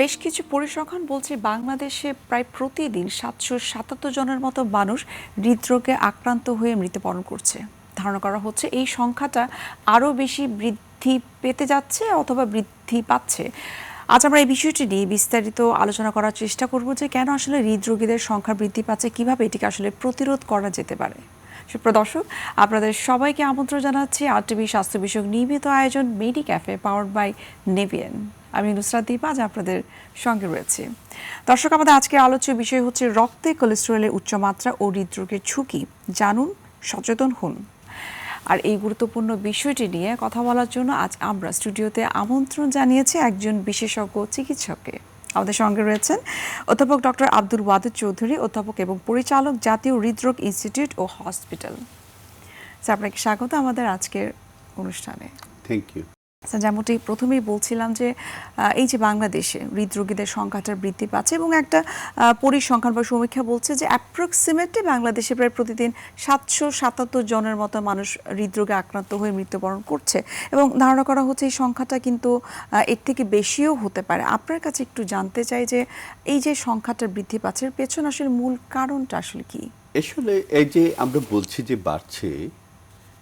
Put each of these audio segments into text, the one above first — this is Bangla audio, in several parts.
বেশ কিছু পরিসংখ্যান বলছে বাংলাদেশে প্রায় প্রতিদিন ৭৭৭ জনের মতো মানুষ হৃদরোগে আক্রান্ত হয়ে মৃত্যুবরণ করছে। ধারণা করা হচ্ছে এই সংখ্যাটা আরও বেশি বৃদ্ধি পেতে যাচ্ছে অথবা বৃদ্ধি পাচ্ছে। আজ আমরা এই বিষয়টি নিয়ে বিস্তারিত আলোচনা করার চেষ্টা করব যে কেন আসলে হৃদরোগীদের সংখ্যা বৃদ্ধি পাচ্ছে, কিভাবে এটিকে আসলে প্রতিরোধ করা যেতে পারে। সুপ্রিয় দর্শক, আপনাদের সবাইকে আমন্ত্রণ জানাচ্ছি আরটিভি স্বাস্থ্য বিষয়ক নিয়মিত আয়োজন মেডি ক্যাফে পাওয়ার্ড বাই নেভিয়ান। আমি নুসরাত দীপা আজ আপনাদের সঙ্গে রয়েছি। দর্শক, আমাদের আজকের আলোচ্য বিষয় হচ্ছে রক্তে কোলেস্টেরলের উচ্চমাত্রা ও হৃদরোগের ঝুঁকি। জানুন, সচেতন হন। আর এই গুরুত্বপূর্ণ বিষয়টি নিয়ে কথা বলার জন্য আজ আমরা স্টুডিওতে আমন্ত্রণ জানিয়েছি একজন বিশেষজ্ঞ চিকিৎসককে। আমাদের সঙ্গে রয়েছেন অধ্যাপক ডক্টর আব্দুল ওয়াদুদ চৌধুরী, অধ্যাপক এবং পরিচালক, জাতীয় হৃদরোগ ইনস্টিটিউট ও হসপিটাল। স্যার, আপনাকে স্বাগত আমাদের আজকের অনুষ্ঠানে। Thank you. স্যার, যেমনটি প্রথমেই বলছিলাম যে এই যে বাংলাদেশে হৃদরোগীদের সংখ্যাটা বৃদ্ধি পাচ্ছে এবং একটা পরিসংখ্যান বা সমীক্ষা বলছে যে অ্যাপ্রক্সিমেটলি বাংলাদেশে প্রায় প্রতিদিন ৭৭৭ জনের মতো মানুষ হৃদরোগে আক্রান্ত হয়ে মৃত্যুবরণ করছে এবং ধারণা করা হচ্ছে এই সংখ্যাটা কিন্তু এর থেকে বেশিও হতে পারে। আপনার কাছে একটু জানতে চাই যে এই যে সংখ্যাটা বৃদ্ধি পাচ্ছে এর পেছনে আসলে মূল কারণটা আসলে কি? আসলে এই যে আমরা বলছি যে বাড়ছে,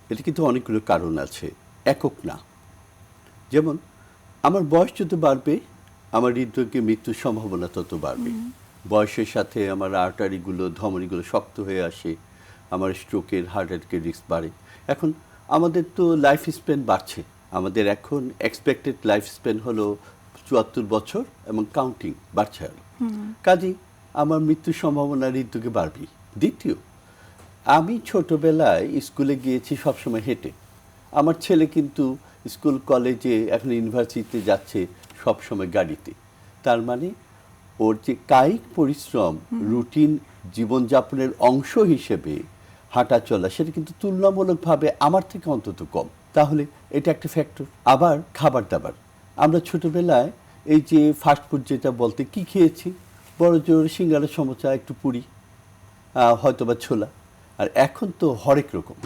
এটা কিন্তু অনেকগুলো কারণ আছে, একক না। যেমন আমার বয়স যত বাড়বে আমার হৃদরোগে মৃত্যুর সম্ভাবনা তত বাড়বে। বয়সের সাথে আমার আর্টারিগুলো, ধমনীগুলো শক্ত হয়ে আসে, আমার স্ট্রোকের, হার্ট অ্যাটাকের রিস্ক বাড়ে। এখন আমাদের তো লাইফ স্প্যান বাড়ছে, আমাদের এখন এক্সপেক্টেড লাইফ স্প্যান হলো ৭৪ বছর এবং কাউন্টিং বাড়ছে আরো। কাজেই আমার মৃত্যুর সম্ভাবনা হৃদরোগে বাড়বেই। দ্বিতীয়, আমি ছোটবেলায় স্কুলে গিয়েছি সবসময় হেঁটে। আমার ছেলে কিন্তু স্কুল, কলেজে, এখন ইউনিভার্সিটিতে যাচ্ছে সবসময় গাড়িতে। তার মানে ওর যে কায়িক পরিশ্রম, রুটিন জীবনযাপনের অংশ হিসেবে হাঁটা চলা, সেটা কিন্তু তুলনামূলকভাবে আমার থেকে অন্তত কম। তাহলে এটা একটা ফ্যাক্টর। আবার খাবার দাবার, আমরা ছোটবেলায় এই যে ফাস্টফুড যেটা বলতে কি খেয়েছি, বড় জোর সিঙ্গারা, সমোসা, একটু পুরি, হয়তোবা ছোলা। আর এখন তো হরেক রকম,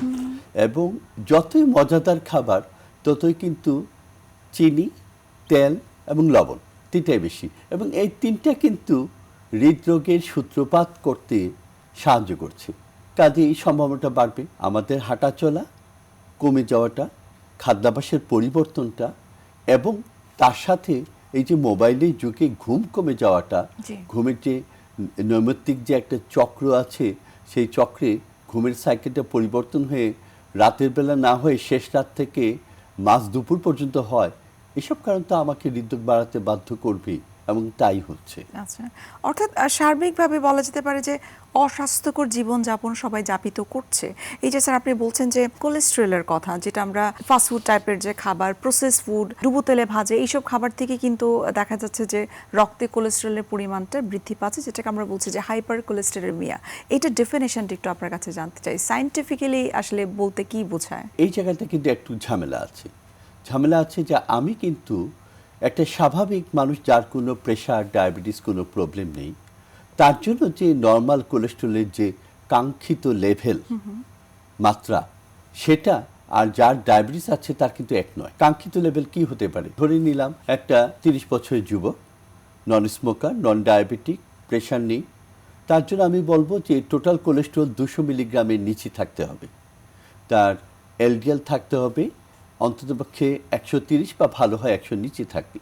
এবং যতই মজাদার খাবার ততই কিন্তু চিনি, তেল এবং লবণ, তিনটাই বেশি। এবং এই তিনটা কিন্তু হৃদরোগের সূত্রপাত করতে সাহায্য করছে। কাজে এই সম্ভাবনাটা বাড়বে। আমাদের হাঁটা চলা কমে যাওয়াটা, খাদ্যাভ্যাসের পরিবর্তনটা, এবং তার সাথে এই যে মোবাইলের যুগে ঘুম কমে যাওয়াটা, ঘুমের যে নৈমিত্তিক যে একটা চক্র আছে, সেই চক্রে ঘুমের সাইকেলটা পরিবর্তন হয়ে রাতের বেলা না হয়ে শেষ রাত থেকে মাঝ দুপুর পর্যন্ত হয়। এসব কারণ তো আমাকে হৃদরোগ বাড়াতে বাধ্য করবেই, এবং তাই হচ্ছে। আচ্ছা, অর্থাৎ সার্বিকভাবে বলা যেতে পারে যে অস্বাস্থ্যকর জীবনযাপন সবাই যাপিত করছে। এই যে স্যার আপনি বলছেন যে কোলেস্টেরলের কথা, যেটা আমরা ফাস্টফুড টাইপের যে খাবার, প্রসেস ফুড, ডুবো তেলে ভাজে, এইসব খাবার থেকে কিন্তু দেখা যাচ্ছে যে রক্তে কোলেস্টেরলের পরিমাণটা বৃদ্ধি পাচ্ছে, যেটাকে আমরা বলছি যে হাইপার কোলেস্টেরেমিয়া। এটা ডেফিনেশনটা একটু আপনার কাছে জানতে চাই, সায়েন্টিফিক্যালি আসলে বলতে কি বোঝায়? এই জায়গাটা কিন্তু একটু ঝামেলা আছে। যে আমি কিন্তু একটা স্বাভাবিক মানুষ, যার কোনো প্রেশার, ডায়াবেটিস, কোনো প্রবলেম নেই, তার জন্য যে নর্মাল কোলেস্টেরলের যে কাঙ্ক্ষিত লেভেল, মাত্রা, সেটা আর যার ডায়াবেটিস আছে তার কিন্তু এক নয়। কাঙ্ক্ষিত লেভেল কি হতে পারে? ধরে নিলাম একটা 30 বছরের যুবক, নন স্মোকার, নন ডায়াবেটিক, প্রেশার নেই, তার জন্য আমি বলবো যে টোটাল কোলেস্টেরল 200 মিলিগ্রামের নিচে থাকতে হবে। তার এলডিএল থাকতে হবে অন্ততপক্ষে 130, বা ভালো হয় 100 নিচে থাকবে।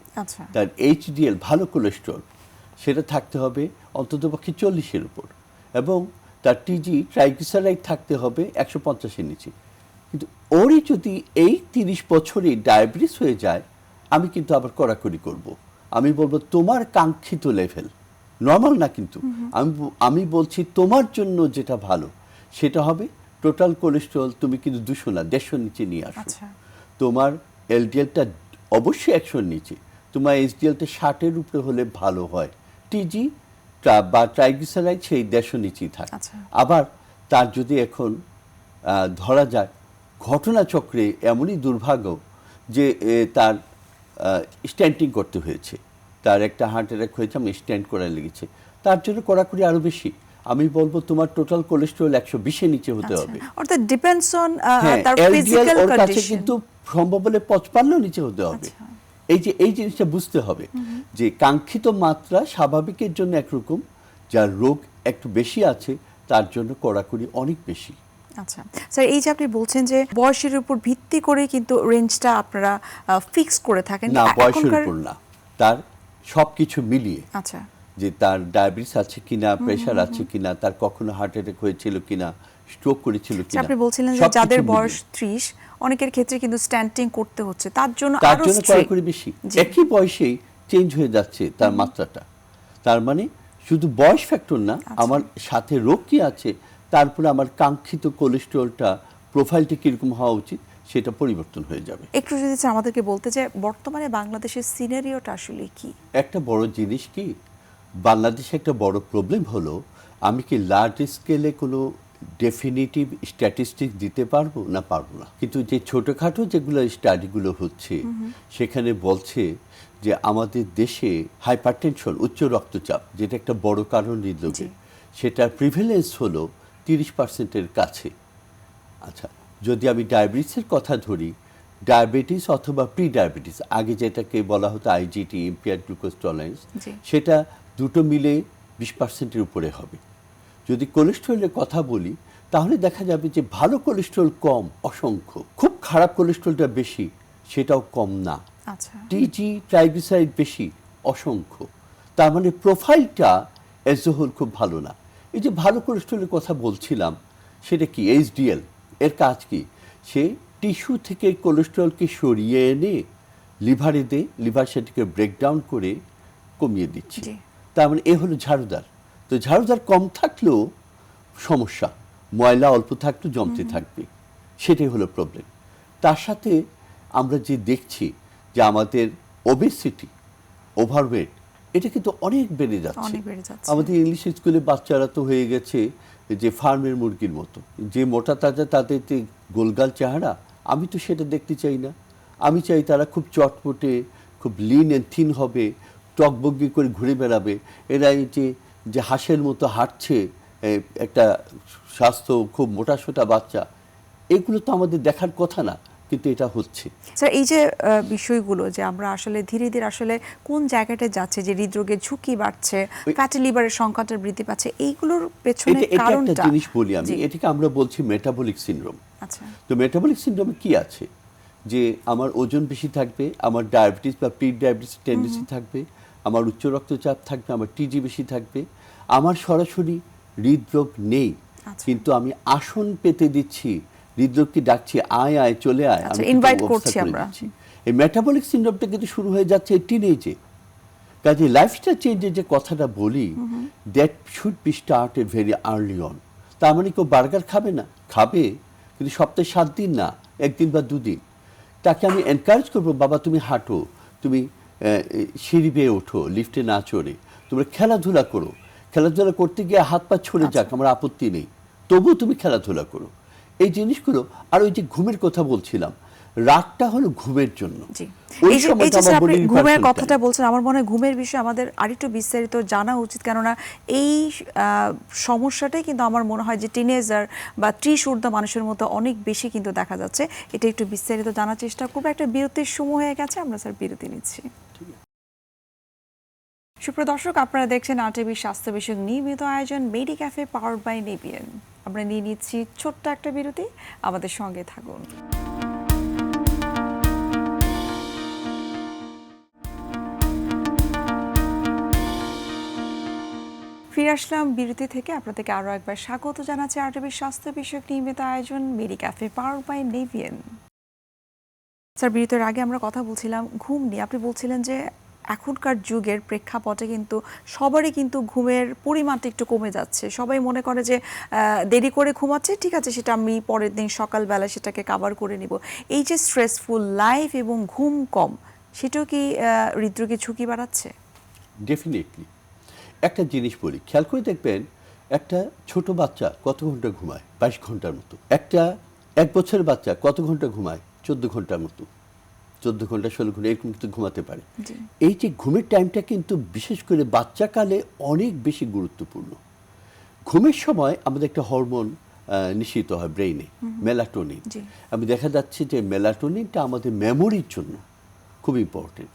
তার এইচডিএল, ভালো কোলেস্টেরল, সেটা থাকতে হবে অন্ততপক্ষে 40-এর উপর, এবং তার টিজি, ট্রাইগ্লিসারাইড, থাকতে হবে 150-এর নিচে। কিন্তু ওরই যদি এই 30 বছরে ডায়াবেটিস হয়ে যায়, আমি কিন্তু আবার কড়াকড়ি করব। আমি বলবো তোমার কাঙ্ক্ষিত লেভেল, নর্মাল না, কিন্তু আমি বলছি তোমার জন্য যেটা ভালো সেটা হবে টোটাল কোলেস্টেরল তুমি কিন্তু 200 না, 150 নিচে নিয়ে আসো। তোমার এলডিএলটা অবশ্যই 100-এর নিচে, তোমার এইচডিএলটা 60-এর উপরে হলে ভালো হয়। টিজি বা ট্রাইগ্লিসারাইড সেই 150 নিচেই থাকে। আবার তার যদি এখন ধরা যাক ঘটনাচক্রে এমনই দুর্ভাগ্য যে তার স্ট্যান্টিং করতে হয়েছে, তার একটা হার্ট অ্যাটাক হয়েছে, আমি স্ট্যান্ড করা লেগেছে, তার জন্য কড়াকড়ি আরও বেশি। আমি বলবো তোমার টোটাল কোলেস্টেরল 120-এর নিচে হতে হবে। অর্থাৎ ডিপেন্ডস অন তার ফিজিক্যাল কন্ডিশন, কিন্তু সম্ভব হলে 55-এর নিচে হতে হবে। এই জিনিসটা বুঝতে হবে যে কাঙ্ক্ষিত মাত্রা স্বাভাবিকের জন্য একরকম, যার রোগ একটু বেশি আছে তার জন্য কড়াকড়ি অনেক বেশি। আচ্ছা স্যার, এই যে আপনি বলছেন যে বয়সের উপর ভিত্তি করে কিন্তু রেঞ্জটা আপনারা ফিক্স করে থাকেন না, বয়সের উপর না, তার সবকিছু মিলিয়ে। আচ্ছা, যে তার ডায়াবেটিস আছে কিনা, প্রেশার আছে কিনা, তার কখনো হার্ট অ্যাটাক হয়েছিল কিনা, স্ট্রোক করেছিল কিনা। আপনি বলছিলেন যে যাদের বয়স 30 অনেকের ক্ষেত্রে কিন্তু স্ট্যান্টিং করতে হচ্ছে, তার জন্য কড়াকড়ি বেশি। একই বয়সেই চেঞ্জ হয়ে যাচ্ছে তার মাত্রাটা। তার মানে শুধু বয়স ফ্যাক্টর না, আমার সাথে রোগ কি আছে, তারপরে আমার কাঙ্ক্ষিত কোলেস্টেরলটা প্রোফাইলটা কিরকম হওয়া উচিত সেটা পরিবর্তন হয়ে যাবে। একটু যদি স্যার আমাদেরকে বলতে যে বর্তমানে বাংলাদেশের সিনারিওটা আসলে কি? একটা বড় জিনিস কি, বাংলাদেশে একটা বড় প্রবলেম হলো, আমি কি লার্জ স্কেলে কোনো ডেফিনিটিভ স্ট্যাটিস্টিক্স দিতে পারবো না পারবো না, কিন্তু যে ছোটোখাটো যেগুলো স্টাডিগুলো হচ্ছে সেখানে বলছে যে আমাদের দেশে হাইপারটেনশন, উচ্চ রক্তচাপ, যেটা একটা বড় কারণ হৃদরোগে, সেটার প্রিভেলেন্স হলো 30%-এর কাছে। আচ্ছা, যদি আমি ডায়াবেটিসের কথা ধরি, ডায়াবেটিস অথবা প্রি ডায়াবেটিস, আগে যেটাকে বলা হতো আইজিটি, ইম্পেয়ার্ড গ্লুকোজ টলারেন্স, সেটা দুটো মিলে 20%-এর উপরে হবে। যদি কোলেস্টেরলের কথা বলি তাহলে দেখা যাবে যে ভালো কোলেস্টেরল কম অসংখ্য, খুব খারাপ কোলেস্টেরলটা বেশি সেটাও কম না। আচ্ছা, টিজি ট্রাইগ্লিসারাইড বেশি অসংখ্য। তার মানে প্রোফাইলটা এজ এ হোল খুব ভালো না। এই যে ভালো কোলেস্টেরলের কথা বলছিলাম, সেটা কি এইচডিএল, এর কাজ কি? সে টিস্যু থেকে কোলেস্টেরলকে সরিয়ে এনে লিভারে দেয়, লিভার সেটাকে ব্রেকডাউন করে কমিয়ে দিচ্ছে। তার মানে এ হলো ঝাড়ুদার। তো ঝাড়ুদার কম থাকলেও সমস্যা, ময়লা অল্প থাকলেও জমতে থাকবে, সেটাই হলো প্রবলেম। তার সাথে আমরা যে দেখছি যে আমাদের ওবেসিটি, ওভারওয়েট, এটা কিন্তু অনেক বেড়ে যাচ্ছে। আমাদের ইংলিশ স্কুলে বাচ্চারা তো হয়ে গেছে যে ফার্মের মুরগির মতো, যে মোটা তাজা তাদের গোলগাল চেহারা, আমি তো সেটা দেখতে চাই না। আমি চাই তারা খুব চটপটে, খুব লিন অ্যান্ড থিন হবে, টকবগি করে ঘুরে বেড়াবে। এরা এই যে হাঁসের মতো হাঁটছে, একটা স্বাস্থ্য খুব মোটাসোটা বাচ্চা, এগুলো তো আমাদের দেখার কথা না, কিন্তু এটা হচ্ছে। স্যার, এই যে বিষয়গুলো যে আমরা আসলে ধীরে ধীরে আসলে কোন জায়গাটা যাচ্ছে, যে হৃদরোগের ঝুঁকি বাড়ছে, ফ্যাটি লিভারের সংখ্যাটা বৃদ্ধি পাচ্ছে, এইগুলোর পেছনে কারণটা একটা জিনিস বলি আমি, এটাকে আমরা বলছি মেটাবলিক সিনড্রোম। আচ্ছা, তো মেটাবলিক সিনড্রোমে কি আছে, যে আমার ওজন বেশি থাকবে, আমার ডায়াবেটিস বা প্রি ডায়াবেটিস টেন্ডেন্সি থাকবে, আমার উচ্চ রক্তচাপ থাকবে, আমার টিজি বেশি থাকবে, আমার সরাসরি হৃদরোগ নেই, কিন্তু আমি আসন পেতে দিচ্ছি, হৃদরোগকে ডাকছি, আয় আয় চলে আয়, আমি ইনভাইট করছি আমরা। এই মেটাবলিক সিনড্রোমটা কিন্তু শুরু হয়ে যাচ্ছে এই টিনেজে। কাজে লাইফস্টাইল চেঞ্জের যে কথাটা বলি, that should be started very early on. তার মানে কেউ বার্গার খাবে না, খাবে, কিন্তু সপ্তাহে 7 দিন না, 1 দিন বা 2 দিন। তাকে আমি এনকারেজ করবো, বাবা তুমি হাঁটো, তুমি সিঁড়ি বেয়ে ওঠো, লিফটে না চড়ে, তোমরা খেলাধুলা করো, খেলাধুলা করতে গিয়ে হাত পা ছড়ে যাক, আমার আপত্তি নেই, তবুও তুমি খেলাধুলা করো। এই জিনিসগুলো। আর ওই যে ঘুমের কথা বলছিলাম, রাতটা হলো ঘুমের জন্য। ঘুমের কথাটা বলছেন, আমার মনে হয় ঘুমের বিষয়ে আমাদের আরেকটু বিস্তারিত জানা উচিত, কেননা এই সমস্যাটাই কিন্তু আমার মনে হয় যে টিনেজার বা 30 ঊর্ধ্ব মানুষের মতো অনেক বেশি কিন্তু দেখা যাচ্ছে। এটা একটু বিস্তারিত জানার চেষ্টা করবো। একটা বিরতির সময় হয়ে গেছে, আমরা স্যার বিরতি নিচ্ছি। সুপ্রিয় দর্শক, আপনারা দেখছেন আরটিভি স্বাস্থ্য বিষয়ক নিয়মিত আয়োজন মেডি ক্যাফে পাওয়ার্ড বাই নেভিয়ান। আমরা নিয়ে নিচ্ছি ছোট্ট একটা বিরতি, আমাদের সঙ্গে থাকুন। ফিরে আসলাম বিরতি থেকে। আপনাদেরকে আরও একবার স্বাগত জানাচ্ছি আরটিভি স্বাস্থ্য বিষয়ক নিয়মিত আয়োজন মেডি ক্যাফে পাওয়ার্ড বাই নেভিয়ান। স্যার, বিরতির আগে আমরা কথা বলছিলাম ঘুম নিয়ে। আপনি বলছিলেন যে এখনকার যুগের প্রেক্ষাপটে কিন্তু সবারই কিন্তু ঘুমের পরিমাণটা একটু কমে যাচ্ছে। সবাই মনে করে যে দেরি করে ঘুমাচ্ছে, ঠিক আছে, সেটা আমি পরের দিন সকালবেলা সেটাকে কাভার করে নিব। এই যে স্ট্রেসফুল লাইফ এবং ঘুম কম, সেটাও কি হৃদরোগের ঝুঁকি বাড়াচ্ছে? ডেফিনেটলি। একটা জিনিস বলি, খেয়াল করে দেখবেন, একটা ছোট বাচ্চা কত ঘন্টা ঘুমায়? 22 ঘন্টার মতো। একটা 1 বছরের বাচ্চা কত ঘন্টা ঘুমায়? 14 ঘন্টার মতো। 14 ঘন্টা 16 ঘন্টা এরকম কিন্তু ঘুমাতে পারে। এই যে ঘুমের টাইমটা কিন্তু বিশেষ করে বাচ্চাকালে অনেক বেশি গুরুত্বপূর্ণ। ঘুমের সময় আমাদের একটা হরমোন নিঃসৃত হয় ব্রেইনে, মেলাটোনিন। আমি দেখা যাচ্ছে যে মেলাটোনিনটা আমাদের মেমোরির জন্য খুব ইম্পর্টেন্ট।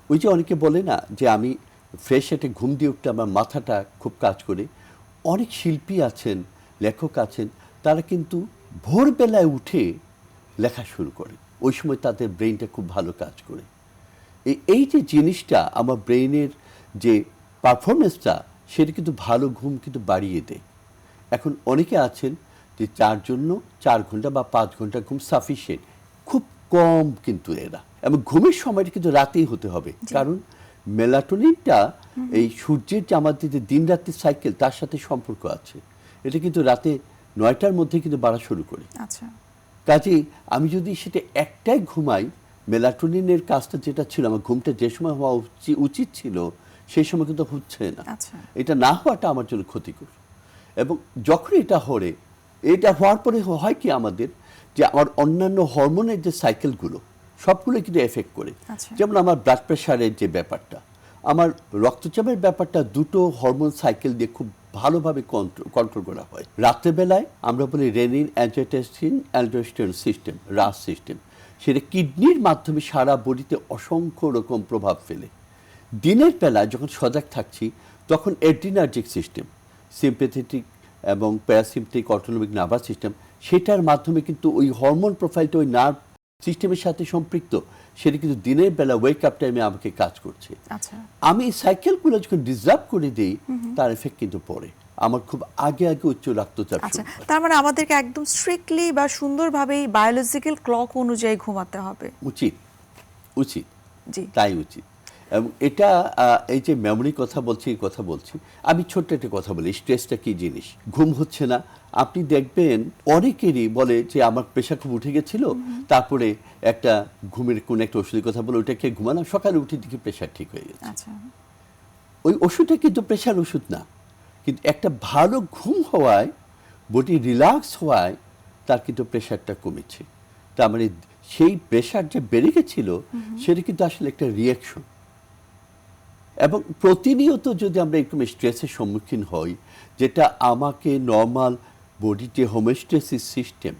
ওই যে অনেকে বলে না যে আমি ফ্রেশ একটা ঘুম দিয়ে উঠতে আমার মাথাটা খুব কাজ করে, অনেক শিল্পী আছেন, লেখক আছেন, তারা কিন্তু ভোরবেলায় উঠে লেখা শুরু করে, ওই সময় তাদের ব্রেইনটা খুব ভালো কাজ করে। এই যে জিনিসটা আমার ব্রেইনের যে পারফরমেন্সটা, সেটা কিন্তু ভালো ঘুম কিন্তু বাড়িয়ে দেয়। এখন অনেকে আছেন যে যার জন্য 4 ঘন্টা বা 5 ঘন্টা ঘুম সাফিসিয়েন্ট, খুব কম কিন্তু এরা, এবং ঘুমের সময়টা কিন্তু রাতেই হতে হবে, কারণ মেলাটোনিনটা এই সূর্যের যে আমাদের যে দিন রাতের সাইকেল, তার সাথে সম্পর্ক আছে। এটা কিন্তু রাতে 9টার মধ্যে কিন্তু বাড়া শুরু করে। আচ্ছা, কাজেই আমি যদি সেটা একটাই ঘুমাই, মেলাটোনিনের কাজটা যেটা ছিল, আমার ঘুমটা যে সময় হওয়া উচিত ছিল সেই সময় কিন্তু হচ্ছে না। আচ্ছা। এটা না হওয়াটা আমার জন্য ক্ষতিকর। এবং যখন এটা হওয়ার পরে হয় কি আমাদের, যে আমার অন্যান্য হরমোনের যে সাইকেলগুলো সবগুলো কিন্তু এফেক্ট করে। আচ্ছা। যেমন আমার ব্লাড প্রেশারের যে ব্যাপারটা, আমার রক্তচাপের ব্যাপারটা, দুটো হরমোন সাইকেল দিয়ে খুব ভালোভাবে কন্ট্রোল করা হয়। রাত্রেবেলায় আমরা বলি রেনিন অ্যাঞ্জিওটেনসিন অ্যালডোস্টেরন সিস্টেম, রাস সিস্টেম, সেটা কিডনির মাধ্যমে সারা বডিতে অসংখ্য রকম প্রভাব ফেলে। দিনের বেলায় যখন সজাগ থাকছি, তখন অ্যাড্রিনার্জিক সিস্টেম, সিম্প্যাথেটিক এবং প্যারাসিম্পথেটিক অটোনমিক নার্ভাস সিস্টেম, সেটার মাধ্যমে কিন্তু ওই হরমোন প্রোফাইলটা ওই নার্ভ সিস্টেমের সাথে সম্পৃক্ত, সেটা কিন্তু দিনের বেলা ওয়েক আপ টাইমে আমাকে কাজ করছে। আচ্ছা। আমি এই সাইকেলগুলো যখন ডিসরাপ্ট করে দিই, তার এফেক্ট কিন্তু পড়ে আমার খুব আগে উচ্চ রক্তচাপ আচ্ছা, শুরু হয়। তার মানে আমাদেরকে একদম স্ট্রিক্টলি বা সুন্দরভাবেই বায়োলজিক্যাল ক্লক অনুযায়ী ঘুমাতে হবে। উচিত, জি। তাই উচিত। এবং এটা এই যে মেমোরি কথা বলছি, আমি ছোট্ট একটা কথা বলি, স্ট্রেসটা কি জিনিস। ঘুম হচ্ছে না, আপনি দেখবেন অনেকেরই বলে যে আমার প্রেশার খুব উঠে গেছিল, তারপরে একটা ঘুমের কোন একটা ওষুধের কথা বলে ওটা খেয়ে ঘুমালাম, সকালে উঠে দেখি প্রেশার ঠিক হয়ে গেছে। আচ্ছা। ওই ওষুধটা কিন্তু প্রেশার ওষুধ না, কিন্তু একটা ভালো ঘুম হওয়ায়, বডি রিল্যাক্স হওয়ায় তার কিন্তু প্রেশারটা কমেছে। তার মানে সেই প্রেশার যে বেড়ে গেছিল, সেটা কিন্তু আসলে একটা রিয়াকশন। এবং প্রতিনিয়ত যদি আমরা একটু স্ট্রেসের সম্মুখীন হই, যেটা আমাকে নর্মাল বডির যে হোমিওস্টেসিস সিস্টেম,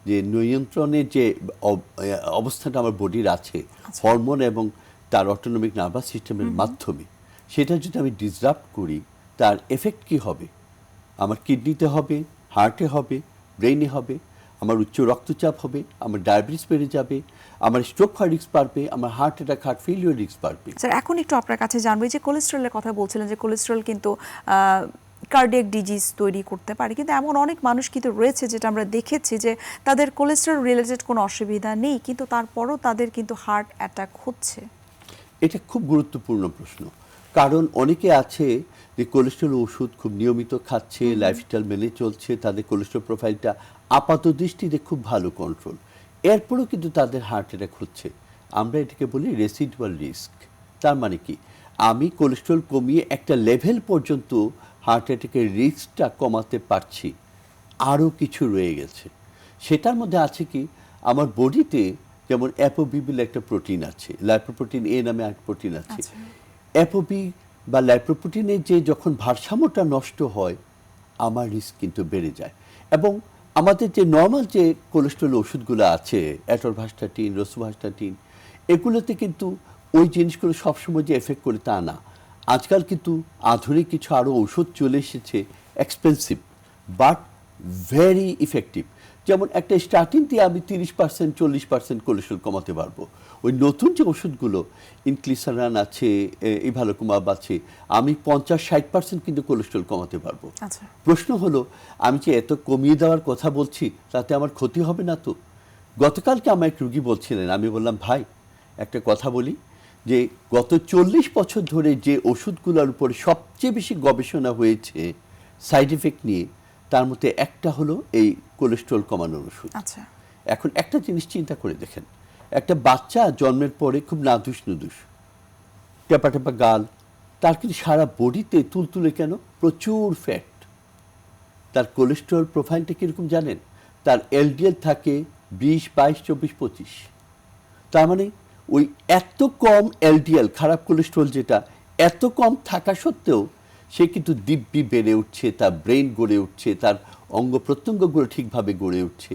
যে নিয়ন্ত্রণের যে অবস্থাটা আমার বডির আছে হরমোন এবং তার অটোনমিক নার্ভাস সিস্টেমের মাধ্যমে, সেটা যদি আমি ডিসরাপ্ট করি, তার এফেক্ট কি হবে? আমার কিডনিতে হবে, হার্টে হবে, ব্রেইনে হবে, আমার উচ্চ রক্তচাপ হবে, আমার ডায়াবেটিস বেড়ে যাবে, আমার স্ট্রোক হওয়ার রিস্ক বাড়বে, আমার heart attack, heart failure risk বাড়বে। স্যার, এখন একটু আপনার কাছে জানবো, যে কোলেস্টেরলের কথা বলছিলেন, যে কোলেস্টেরল কিন্তু কার্ডিয়াক ডিজিজ তৈরি করতে পারে, কিন্তু এমন অনেক মানুষ কিন্তু রয়েছে যেটা আমরা দেখেছি যে তাদের কোলেস্টেরল রিলেটেড কোনো অসুবিধা নেই, কিন্তু তারপরও তাদের কিন্তু হার্ট অ্যাটাক হচ্ছে। এটা খুব গুরুত্বপূর্ণ প্রশ্ন, কারণ অনেকে আছে যে কোলেস্ট্রল ওষুধ খুব নিয়মিত খাচ্ছে, লাইফস্টাইল মেনে চলছে, তাদের কোলেস্ট্রল প্রোফাইলটা আপাত দৃষ্টিতে খুব ভালো কন্ট্রোল, এরপরেও কিন্তু তাদের হার্ট অ্যাটাক হচ্ছে। আমরা এটাকে বলি রেসিডুয়াল রিস্ক। তার মানে কি, আমি কোলেস্ট্রল কমিয়ে একটা লেভেল পর্যন্ত হার্ট অ্যাটাকের রিস্কটা কমাতে পারছি, আরও কিছু রয়ে গেছে। সেটার মধ্যে আছে কি, আমার বডিতে যেমন অ্যাপোবি বলে একটা প্রোটিন আছে, লাইপোপ্রোটিন এ নামে এক প্রোটিন আছে। অ্যাপোবি বা লাইপোপ্রোটিনের যে যখন ভারসাম্যটা নষ্ট হয়, আমার রিস্ক কিন্তু বেড়ে যায়। এবং আমাদের যে নর্মাল যে কোলেস্ট্রল ওষুধগুলো আছে, অ্যাটোরভাস্টাটিন, রোসুভাস্টাটিন, এগুলোতে কিন্তু ওই জিনিসগুলো সবসময় যে এফেক্ট করে তা না। আজকাল কিন্তু আধুনিক কিছু আরও ওষুধ চলে এসেছে, এক্সপেন্সিভ বাট ভেরি ইফেক্টিভ। যেমন একটা স্টার্টিং দিয়ে আমি 30% 40% কোলেস্ট্রল কমাতে পারবো। ওই নতুন যে ওষুধগুলো, ইনক্লিসারান আছে, ইভালোকুমাব আছে, আমি 50-60% কিন্তু কোলেস্ট্রল কমাতে পারবো। আচ্ছা। প্রশ্ন হলো, আমি যে এত কমিয়ে দেওয়ার কথা বলছি, তাতে আমার ক্ষতি হবে না তো? গতকালকে আমার এক রুগী বলছিলেন, আমি বললাম ভাই একটা কথা বলি, যে গত 40 বছর ধরে যে ওষুধগুলোর উপরে সবচেয়ে বেশি গবেষণা হয়েছে সাইড এফেক্ট নিয়ে, তার মধ্যে একটা হলো এই কোলেস্ট্রল কমানোর ওষুধ। আচ্ছা। এখন একটা জিনিস চিন্তা করে দেখেন, একটা বাচ্চা জন্মের পরে খুব নাদুস নুদুস, টেপা টেপা গাল, তার কিন্তু সারা বডিতে তুলতুলে কেন? প্রচুর ফ্যাট। তার কোলেস্ট্রল প্রোফাইলটা কীরকম জানেন? তার এলডিএল থাকে 20, 22, 24, 25। তার মানে ওই এত কম এলডিএল, খারাপ কোলেস্ট্রল যেটা, এত কম থাকা সত্ত্বেও সে কিন্তু দিব্যি বেড়ে উঠছে, তার ব্রেন গড়ে উঠছে, তার অঙ্গ প্রত্যঙ্গগুলো ঠিকভাবে গড়ে উঠছে।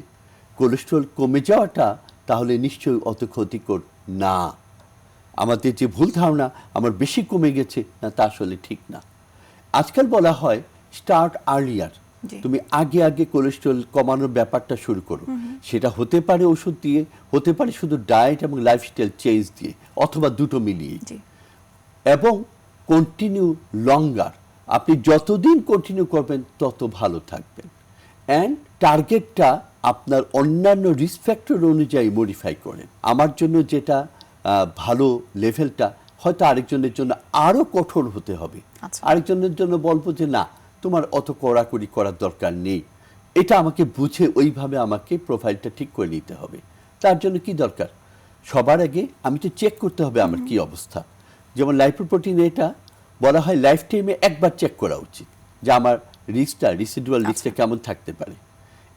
কোলেস্ট্রল কমে যাওয়াটা তাহলে নিশ্চয়ই অত ক্ষতিকর না। আমাদের যে ভুল ধারণা আমার বেশি কমে গেছে, না তা আসলে ঠিক না। আজকাল বলা হয় স্টার্ট আর্লিয়ার, তুমি আগে আগে কোলেস্টেরল কমানোর ব্যাপারটা শুরু করো। সেটা হতে পারে ওষুধ দিয়ে, হতে পারে শুধু ডায়েট এবং লাইফস্টাইল চেঞ্জ দিয়ে, অথবা দুটো মিলিয়ে। এবং কন্টিনিউ লঙ্গার, আপনি যতদিন কন্টিনিউ করবেন তত ভালো থাকবেন। অ্যান্ড টার্গেটটা আপনার অন্যান্য রিস্ক ফ্যাক্টর অনুযায়ী মডিফাই করেন। আমার জন্য যেটা ভালো লেভেলটা হয়তো আরেকজনের জন্য আরও কঠোর হতে হবে। আরেকজনের জন্য বলবো যে না, তোমার অত কড়াকড়ি করার দরকার নেই। এটা আমাকে বুঝে ওইভাবে আমাকে প্রোফাইলটা ঠিক করে নিতে হবে। তার জন্য কি দরকার? সবার আগে আমি তো চেক করতে হবে আমার কি অবস্থা। যেমন লাইপোপ্রোটিন, এটা বলা হয় লাইফ টাইমে একবার চেক করা উচিত যে আমার রিসিডুয়াল রিস্কটা কেমন থাকতে পারে।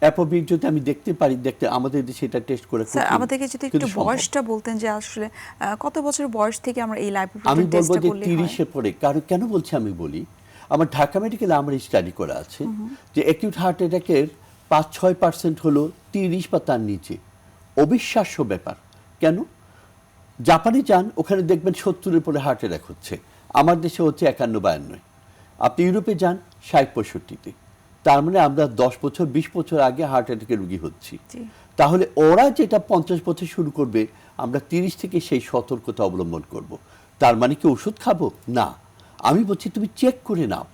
অ্যাপোবির যদি আমি দেখতে পারি, আমাদের দেশে এটা টেস্ট করে স্যার আমাদেরকে যদি একটু বয়সটা বলতেন যে আসলে কত বছর বয়স থেকে আমরা এই আমি লাইপোপ্রোটিন বলবো টেস্টটা যে করলে 30-এ পরে। কারণ কেন বলছি আমি বলি, আমার ঢাকা মেডিকেলে আমার স্টাডি করা আছে যে অ্যাকিউট হার্ট অ্যাটাকের 5-6% হলো 30 বা তার নিচে। অবিশ্বাস্য ব্যাপার। কেন? জাপানে যান, ওখানে দেখবেন 70-এর পরে হার্ট অ্যাটাক হচ্ছে। আমার দেশে হচ্ছে 51-52। আপনি ইউরোপে যান 60-65-তে। তার মানে আমরা 10 বছর 20 বছর আগে হার্ট অ্যাটাকের রোগী হচ্ছি। তাহলে ওরা যেটা 50 বছর শুরু করবে, আমরা 30 থেকে সেই সতর্কতা অবলম্বন করব। তার মানে কি ওষুধ খাবো? না, আমি বলছি তুমি চেক করে নাও,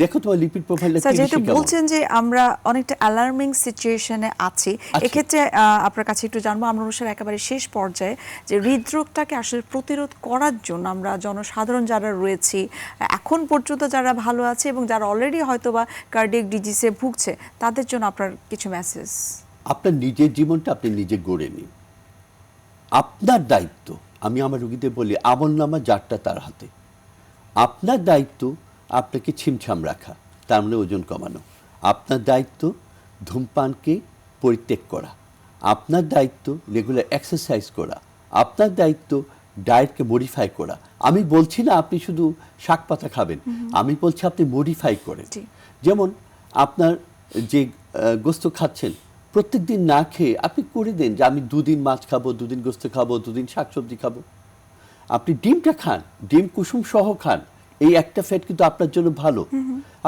দেখো তোমার লিপিড প্রোফাইলটা স্যার যেহেতু বলছেন যে আমরা অনেকটা অ্যালার্মিং সিচুয়েশনে আছি, এক্ষেত্রে আপনার কাছে একটু জানবো, আমরা অনুষ্ঠানের একেবারে শেষ পর্যায়ে, যে হৃদরোগটাকে আসলে প্রতিরোধ করার জন্য আমরা জনসাধারণ যারা রয়েছি এখন পর্যন্ত, যারা ভালো আছে এবং যারা অলরেডি হয়তো বা কার্ডিয়াক ডিজিজে ভুগছে, তাদের জন্য আপনার কিছু মেসেজ। আপনার নিজের জীবনটা আপনি নিজে গড়ে নিন, আপনার দায়িত্ব। আমি আমার রোগীদের বলি আমলনামা যারটা তার হাতে। আপনার দায়িত্ব আপনাকে ছিমছাম রাখা, তার মানে ওজন কমানো। আপনার দায়িত্ব ধূমপানকে পরিত্যাগ করা। আপনার দায়িত্ব রেগুলার এক্সারসাইজ করা। আপনার দায়িত্ব ডায়েটকে মডিফাই করা। আমি বলছি না আপনি শুধু শাক পাতা খাবেন, আমি বলছি আপনি মডিফাই করেন। যেমন আপনার যে গোস্ত খাচ্ছেন, প্রত্যেক দিন না খেয়ে আপনি করে দেন যে আমি 2 দিন মাছ খাবো, 2 দিন গোস্ত খাবো, 2 দিন শাকসবজি খাবো। আপনি ডিমটা খান, ডিম কুসুম সহ খান, এই একটা ফ্যাট কিন্তু আপনার জন্য ভালো।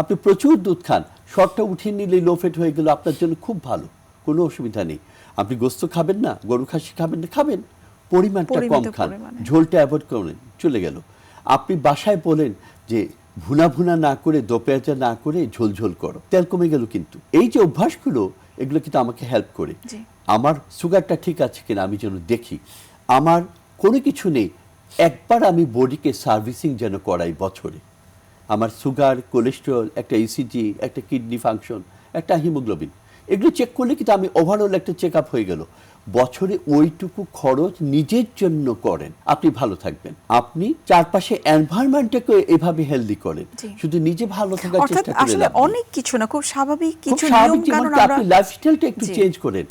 আপনি প্রচুর দুধ খান, শর্টটা উঠিয়ে নিলে লো ফ্যাট হয়ে গেল, আপনার জন্য খুব ভালো, কোনো অসুবিধা নেই। আপনি গোস্ত খাবেন না, গরু খাসি খাবেন না, খাবেন, পরিমাণটা কম খান, ঝোলটা অ্যাভয়েড করেন, চলে গেল। আপনি বাসায় বলেন যে ভুনা ভুনা না করে, দোপেঁয়াজা না করে ঝোল ঝোল করো, তেল কমে গেল। কিন্তু এই যে অভ্যাসগুলো, এগুলো কিন্তু আমাকে হেল্প করে। আমার সুগারটা ঠিক আছে কিনা আমি যেন দেখি, আমার কোনো কিছু নেই, একবার আমি বডিকে সার্ভিসিং যেন করাই বছরে। আমার সুগার, কোলেস্টেরল, একটা ইসিজি, একটা কিডনি ফাংশন, একটা হিমোগ্লোবিন, এগুলো চেক করলে কিন্তু আমি ওভারঅল একটা চেক আপ হয়ে গেল। বছরে ওইটুকু খরচ নিজের জন্য করেন, আপনি ভালো থাকবেন। আপনি চারপাশে এনভায়রনমেন্টটাকে এভাবে হেলদি করেন, শুধু নিজে ভালো থাকার চেষ্টা করেন। আসলে অনেক কিছু না, খুব স্বাভাবিক কিছু নিয়ম কানুন, আপনি লাইফস্টাইলটা একটু চেঞ্জ করেন,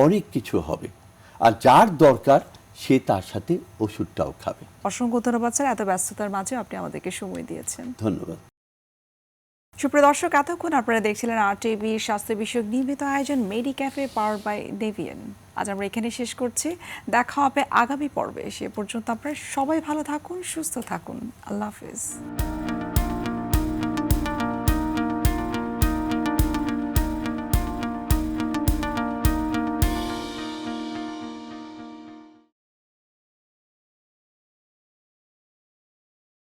অনেক কিছু হবে। আর যার দরকার সে তার সাথে ওষুধটাও খাবে। অসংখ্য ধন্যবাদ স্যার, এত ব্যস্ততার মাঝে আপনি আমাদেরকে সময় দিয়েছেন। ধন্যবাদ। সুপ্রিয় দর্শক, এতক্ষণ আপনারা দেখছিলেন RTV স্বাস্থ্য বিষয়ক নিয়মিত আয়োজন মেডি ক্যাফে পাওয়ার বাই নেভিয়ান। আজ আমরা এখানে শেষ করছি, দেখা হবে আগামী পর্বে। সে পর্যন্ত আপনারা সবাই ভালো থাকুন, সুস্থ থাকুন। আল্লাহ হাফেজ।